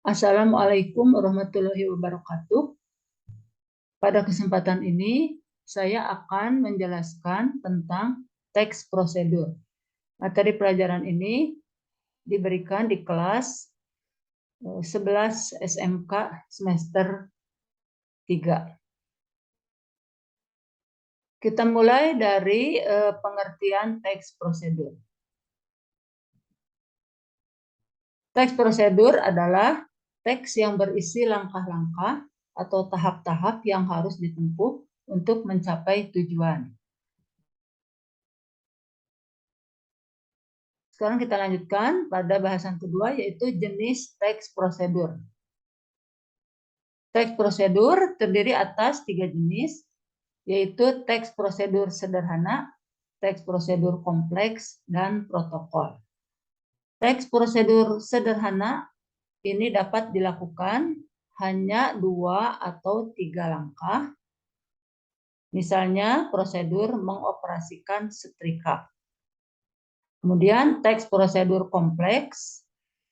Assalamualaikum warahmatullahi wabarakatuh. Pada kesempatan ini, saya akan menjelaskan tentang teks prosedur. Materi pelajaran ini diberikan di kelas 11 SMK semester 3. Kita mulai dari pengertian teks prosedur. Teks prosedur adalah teks yang berisi langkah-langkah atau tahap-tahap yang harus ditempuh untuk mencapai tujuan. Sekarang kita lanjutkan pada bahasan kedua, yaitu jenis teks prosedur. Teks prosedur terdiri atas 3 jenis, yaitu teks prosedur sederhana, teks prosedur kompleks, dan protokol. Teks prosedur sederhana ini dapat dilakukan hanya 2 atau 3 langkah. Misalnya prosedur mengoperasikan setrika. Kemudian teks prosedur kompleks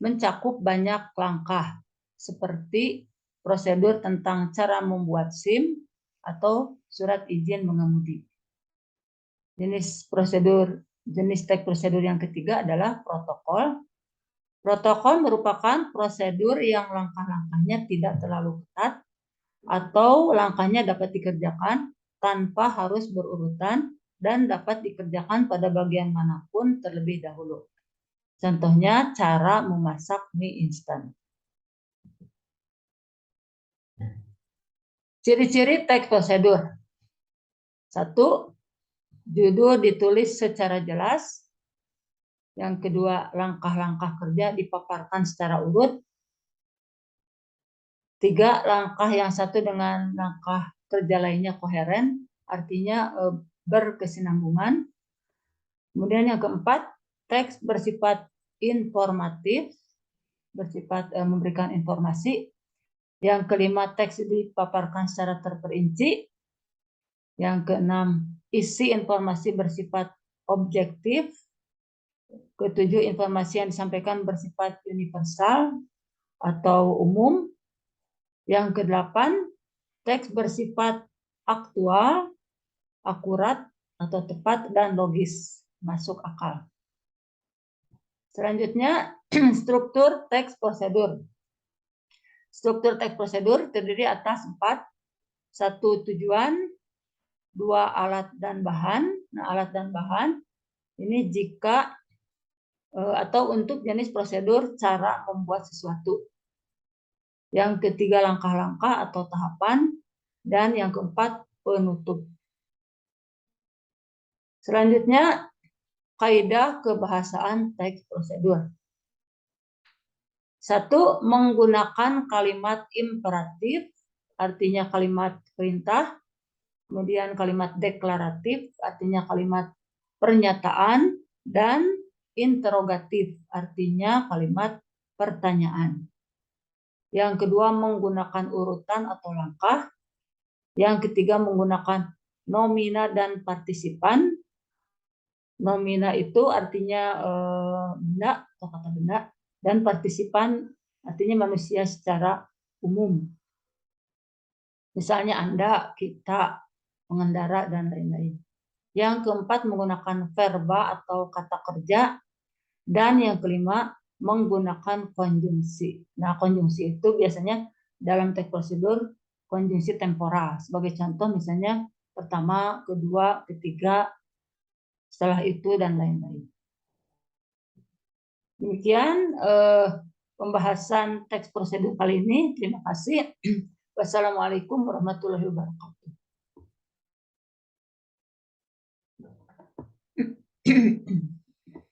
mencakup banyak langkah, seperti prosedur tentang cara membuat SIM atau surat izin mengemudi. Jenis teks prosedur yang ketiga adalah protokol. Protokol merupakan prosedur yang langkah-langkahnya tidak terlalu ketat atau langkahnya dapat dikerjakan tanpa harus berurutan dan dapat dikerjakan pada bagian manapun terlebih dahulu. Contohnya cara memasak mie instan. Ciri-ciri teks prosedur. 1. Judul ditulis secara jelas. Yang kedua, langkah-langkah kerja dipaparkan secara urut. 3. Langkah yang satu dengan langkah kerja lainnya koheren, artinya berkesinambungan. Kemudian yang keempat, teks bersifat informatif, bersifat memberikan informasi. Yang kelima, teks dipaparkan secara terperinci. Yang keenam, isi informasi bersifat objektif. Ketujuh, informasi yang disampaikan bersifat universal atau umum. Yang kedelapan, teks bersifat aktual, akurat atau tepat, dan logis, masuk akal. Selanjutnya, struktur teks prosedur. Struktur teks prosedur terdiri atas 4. 1. Tujuan. 2. Alat dan bahan. Nah, alat dan bahan ini jika atau untuk jenis prosedur cara membuat sesuatu. Yang ketiga, langkah-langkah atau tahapan. Dan yang keempat, penutup. Selanjutnya, kaidah kebahasaan teks prosedur. 1. Menggunakan kalimat imperatif, artinya kalimat perintah. Kemudian kalimat deklaratif, artinya kalimat pernyataan. Dan interrogatif, artinya kalimat pertanyaan. Yang kedua, menggunakan urutan atau langkah. Yang ketiga, menggunakan nomina dan partisipan. Nomina itu artinya benda atau kata benda. Dan partisipan artinya manusia secara umum. Misalnya Anda, kita, pengendara, dan lain-lain. Yang keempat, menggunakan verba atau kata kerja. Dan yang kelima, menggunakan konjungsi. Nah, konjungsi itu biasanya dalam teks prosedur konjungsi temporal. Sebagai contoh misalnya pertama, kedua, ketiga, setelah itu, dan lain-lain. Demikian pembahasan teks prosedur kali ini. Terima kasih. Wassalamualaikum warahmatullahi wabarakatuh.